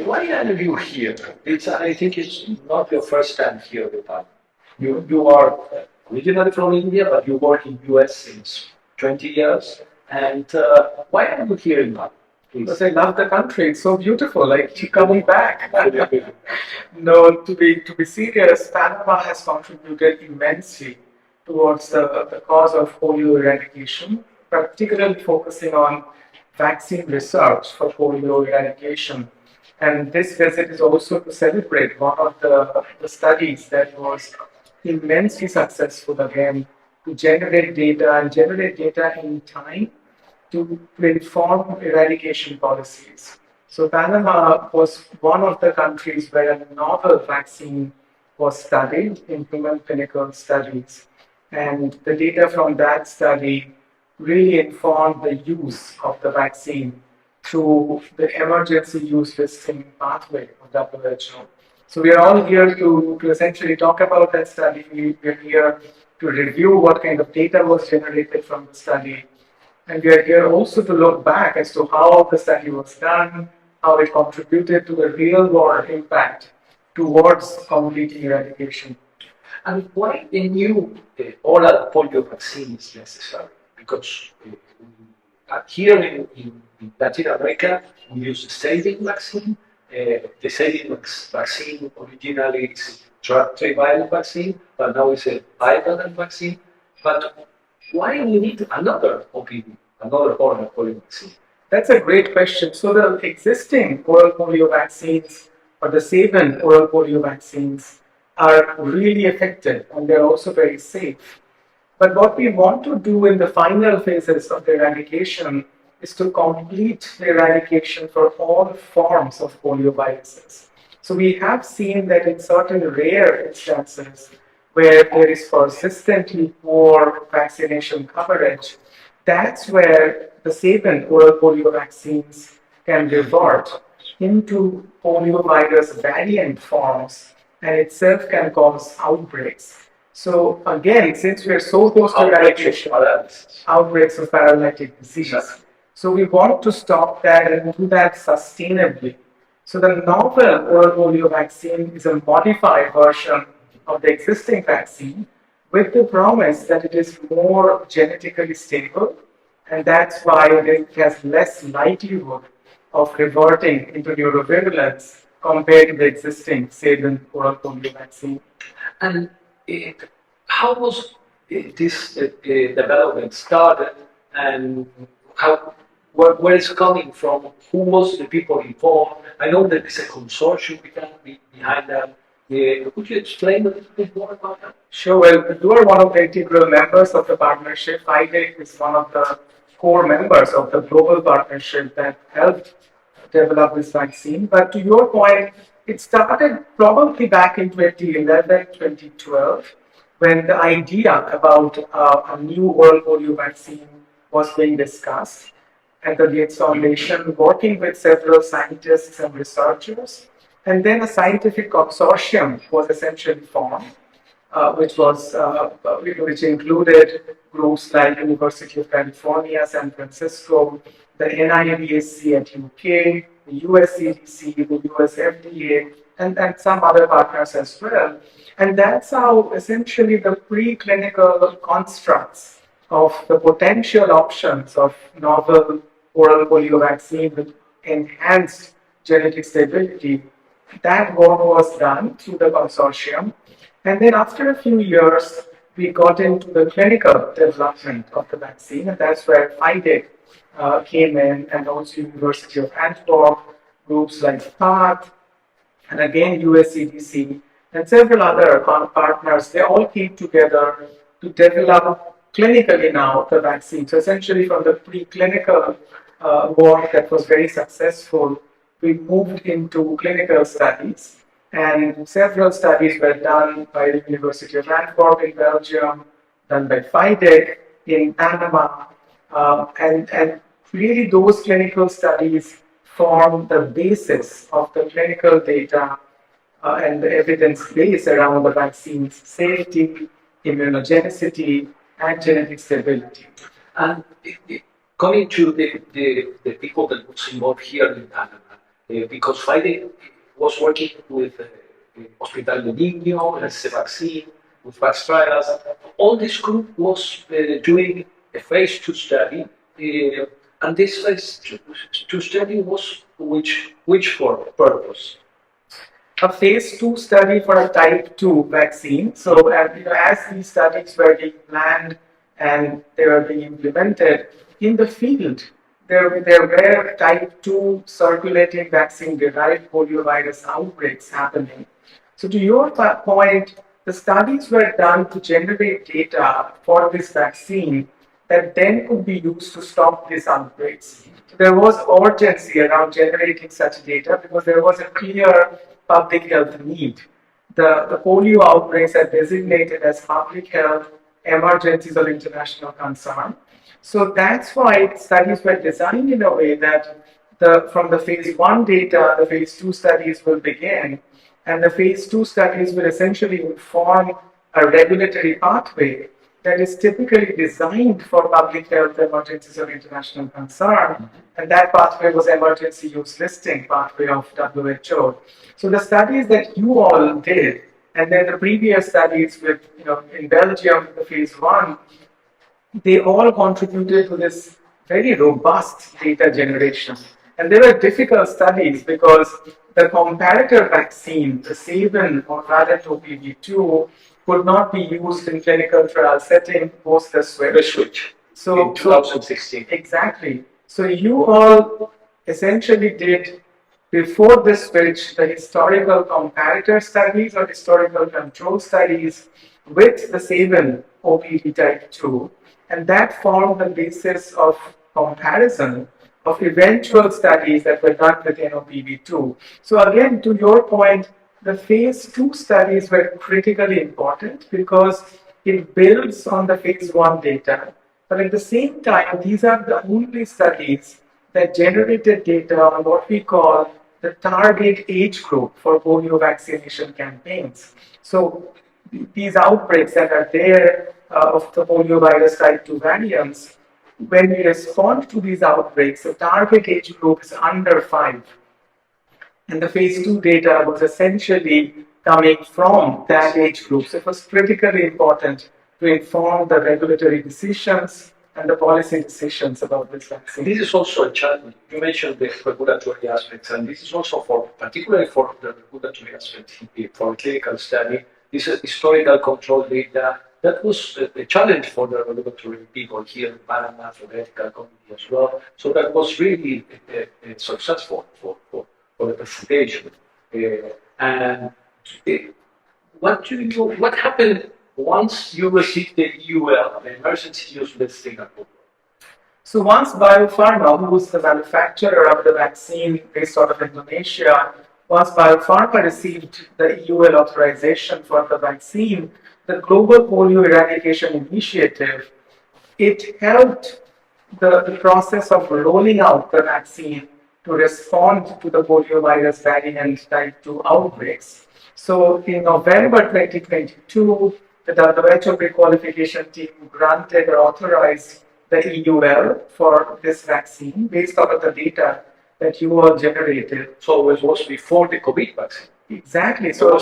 Why are you here? I think it's not your first time here with us. You are originally from India, but you work in US since 20 years. And why are you here in Bali? Because I love the country. It's so beautiful. I keep coming back. No, to be serious, Panama has contributed immensely towards the cause of polio eradication, particularly focusing on vaccine research for polio eradication. And this visit is also to celebrate one of the studies that was immensely successful again to generate data in time to inform eradication policies. So Panama was one of the countries where a novel vaccine was studied in human clinical studies. And the data from that study really informed the use of the vaccine through the emergency use listing pathway of WHO. So we are all here to essentially talk about that study. We're here to review what kind of data was generated from the study, and we are here also to look back as to how the study was done, how it contributed to the real world impact towards complete eradication. And why a new oral polio vaccine is necessary? Because here in Latin America, we use the saline vaccine. The saline vaccine originally is a trivalent vaccine, but now it's a bivalent vaccine. But why we need another OPV, another oral polio vaccine? That's a great question. So the existing oral polio vaccines or the 7 oral polio vaccines are really effective and they're also very safe. But what we want to do in the final phases of the eradication is to complete the eradication for all forms of polioviruses. So we have seen that in certain rare instances where there is persistently poor vaccination coverage, that's where the 7 oral polio vaccines can revert into poliovirus variant forms and itself can cause outbreaks. So again, since we are so close to eradication, outbreaks of paralytic disease, so we want to stop that and do that sustainably. So the novel oral polio vaccine is a modified version of the existing vaccine with the promise that it is more genetically stable, and that's why it has less likelihood of reverting into neurovirulence compared to the existing 7 oral polio vaccine. And how was this development started, and where it's coming from? Who was the people involved? I know that there's a consortium behind that. Could you explain a little bit more about that? Sure. Well, you are one of the integral members of the partnership. FIDEC is one of the core members of the global partnership that helped develop this vaccine. But to your point, it started probably back in 2011, 2012, when the idea about a new oral polio vaccine was being discussed at the Gates Foundation, working with several scientists and researchers. And then a scientific consortium was essentially formed, which included groups like University of California, San Francisco, the NIBSC at UK, the US CDC, the US FDA, and some other partners as well. And that's how essentially the preclinical constructs of the potential options of novel oral polio vaccine with enhanced genetic stability, that work was done through the consortium. And then after a few years, we got into the clinical development of the vaccine, and that's where FIDEC came in, and also University of Antwerp, groups like PATH, and again USCDC, and several other partners. They all came together to develop clinically now the vaccine. So essentially from the preclinical work that was very successful, we moved into clinical studies, and several studies were done by the University of Antwerp in Belgium, done by FIDEC in Panama, and really those clinical studies form the basis of the clinical data and the evidence base around the vaccine's safety, immunogenicity, and genetic stability. And coming to the people that was involved here in Panama, because FIDEC was working with Hospital de Niño, the vaccine, with vax trials. All this group was doing a phase 2 study, and this phase 2 study was which for purpose? A phase 2 study for a type 2 vaccine. So, as these studies were being planned and they were being implemented in the field, there were type 2 circulating vaccine-derived poliovirus outbreaks happening. So, to your point, the studies were done to generate data for this vaccine that then could be used to stop these outbreaks. So there was urgency around generating such data because there was a clear public health need. The polio outbreaks are designated as public health emergencies of international concern. So that's why studies were designed in a way that from the phase 1 data, the phase 2 studies will begin, and the phase 2 studies will essentially inform a regulatory pathway that is typically designed for public health emergencies of international concern, and that pathway was emergency use listing pathway of WHO. So the studies that you all did, and then the previous studies with, in Belgium, the phase 1, they all contributed to this very robust data generation. And they were difficult studies because the comparator vaccine, the Savin or Valent OPV2, could not be used in clinical trial setting post the switch. So, in 2016. Exactly. So you all essentially did, before the switch, the historical comparator studies or historical control studies with the Savin OPV type 2, and that formed the basis of comparison of eventual studies that were done with NOPV2. So again, to your point, the phase 2 studies were critically important because it builds on the phase 1 data. But at the same time, these are the only studies that generated data on what we call the target age group for polio vaccination campaigns. So these outbreaks that are there of the poliovirus type 2 variants, when we respond to these outbreaks, the target age group is under 5. And the phase 2 data was essentially coming from that age group. So it was critically important to inform the regulatory decisions and the policy decisions about this vaccine. This is also a challenge. You mentioned the regulatory aspects, and this is also particularly for the regulatory aspects for clinical study. This is historical control data. That was a challenge for the regulatory people here in Panama, for the ethical committee as well. So that was really successful for the presentation. What happened once you received the EUL, the emergency use listing approval? So once Biopharma, who was the manufacturer of the vaccine based out of Indonesia, once Biopharma received the EUL authorization for the vaccine, the Global Polio Eradication Initiative, it helped the process of rolling out the vaccine to respond to the poliovirus variant type 2 outbreaks. So in November 2022, the WHO pre-qualification team granted or authorized the EUL for this vaccine based on the data that you all generated. So it was before the COVID vaccine? Exactly. So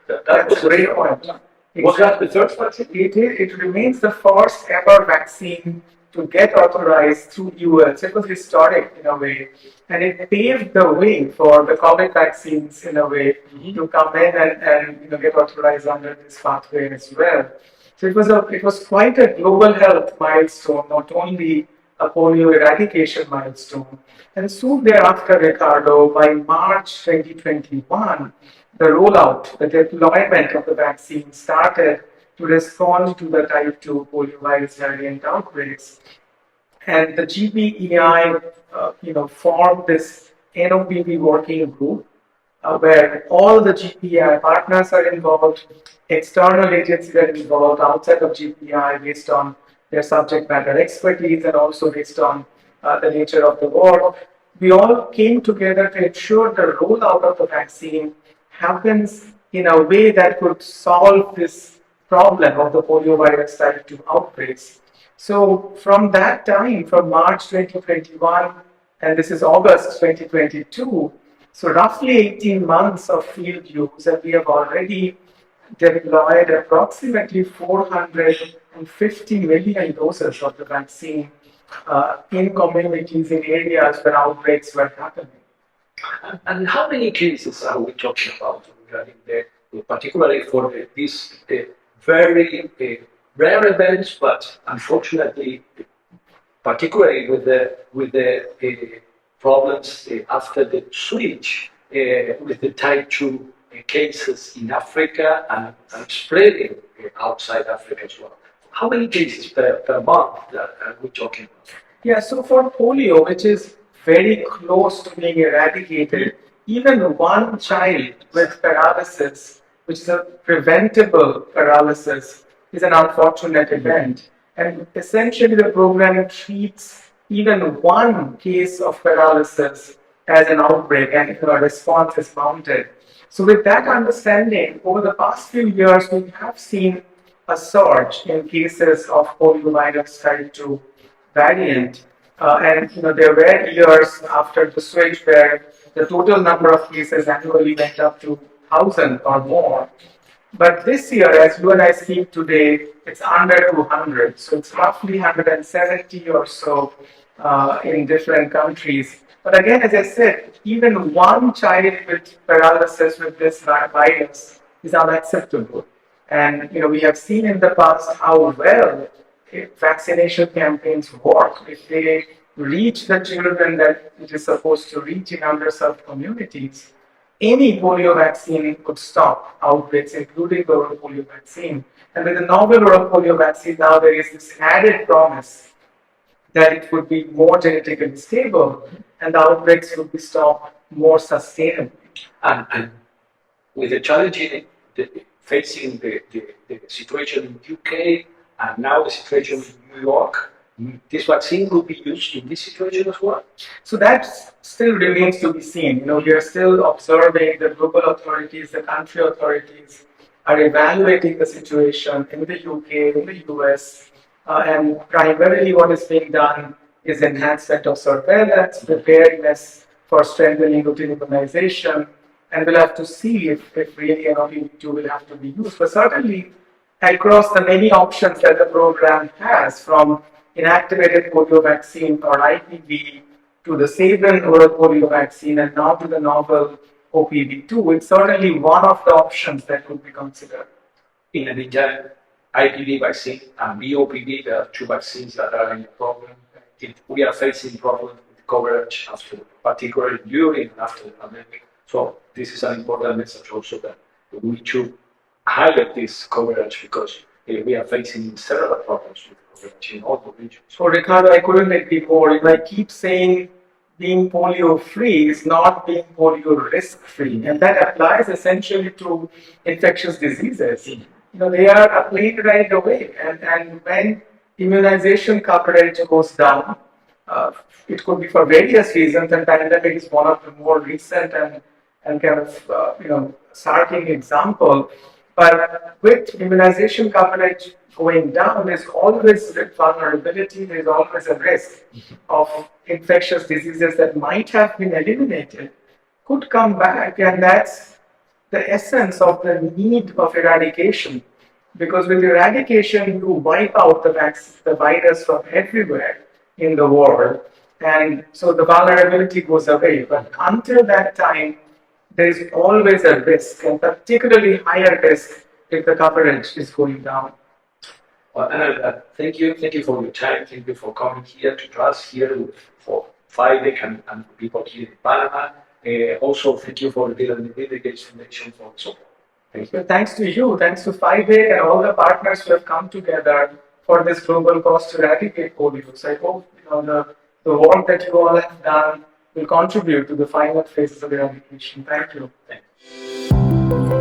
that's a great point. Was that the third vaccine? It remains the first ever vaccine to get authorized through EUL. So it was historic in a way. And it paved the way for the COVID vaccines in a way to come in and get authorized under this pathway as well. So it was quite a global health milestone, not only a polio eradication milestone. And soon thereafter, Ricardo, by March 2021, the rollout, the deployment of the vaccine started to respond to the type 2 poliovirus variant outbreaks. And the GPEI, formed this NOPV working group where all the GPEI partners are involved, external agencies are involved outside of GPEI based on their subject matter expertise and also based on the nature of the work. We all came together to ensure the rollout of the vaccine happens in a way that could solve this problem of the poliovirus type 2 outbreaks. So from that time, from March 2021, and this is August 2022, So roughly 18 months of field use, and we have already deployed approximately 450 million doses of the vaccine in communities in areas where outbreaks were happening. And how many cases are we talking about regarding particularly for these very rare events, but unfortunately, particularly with the problems after the switch with the type 2 cases in Africa and spreading outside Africa as well. How many cases per month are we talking about? Yeah, so for polio, which is very close to being eradicated, even one child with paralysis, which is a preventable paralysis, is an unfortunate event. And essentially, the program treats even one case of paralysis as an outbreak, and a response is mounted. So, with that understanding, over the past few years, we have seen a surge in cases of poliovirus type 2 variant. And there were years after the switch where the total number of cases annually went up to 1,000 or more. But this year, as you and I speak today, it's under 200. So it's roughly 170 or so in different countries. But again, as I said, even one child with paralysis with this virus is unacceptable. And we have seen in the past how well vaccination campaigns work. If they reach the children that it is supposed to reach in underserved communities, any polio vaccine could stop outbreaks, including the oral polio vaccine. And with the novel oral polio vaccine, now there is this added promise that it would be more genetically stable and the outbreaks would be stopped more sustainably. And with the challenge facing the situation in UK and now the situation in New York, this vaccine will be used in this situation as well. So that still remains to be seen. We are still observing the global authorities, the country authorities are evaluating the situation in the UK, in the US, and primarily what is being done is enhancement of surveillance, preparedness for strengthening routine immunization, and we'll have to see if really an OPV2 will have to be used. But certainly, across the many options that the program has, from inactivated polio vaccine or IPV to the Saban oral polio vaccine and now to the novel OPV2, it's certainly one of the options that could be considered. In the meantime, IPV vaccine and BOPV, there are two vaccines that are in the problem. We are facing problems with coverage after, particularly during and after the pandemic. So this is an important message also that we should highlight this coverage because we are facing several problems with coverage in all the regions. So Ricardo, I couldn't agree more. If I keep saying being polio-free is not being polio risk-free, and that applies essentially to infectious diseases. They are applied right away, and when immunization coverage goes down, it could be for various reasons, and pandemic is one of the more recent and kind of starting example. But with immunization coverage going down, there's always vulnerability, there's always a risk of infectious diseases that might have been eliminated could come back, and that's the essence of the need of eradication. Because with eradication, you wipe out the virus from everywhere in the world, and so the vulnerability goes away. But until that time, there is always a risk, and particularly higher risk if the coverage is going down. Well, Ananda, thank you for your time. Thank you for coming here to us here for FIDEC and people here in Panama. Also, thank you for the delegation for the support. Thank you. Thanks to you, thanks to FIDEC and all the partners who have come together for this global cause to eradicate polio. So I hope the work that you all have done will contribute to the final phases of eradication. Thank you. Thank you.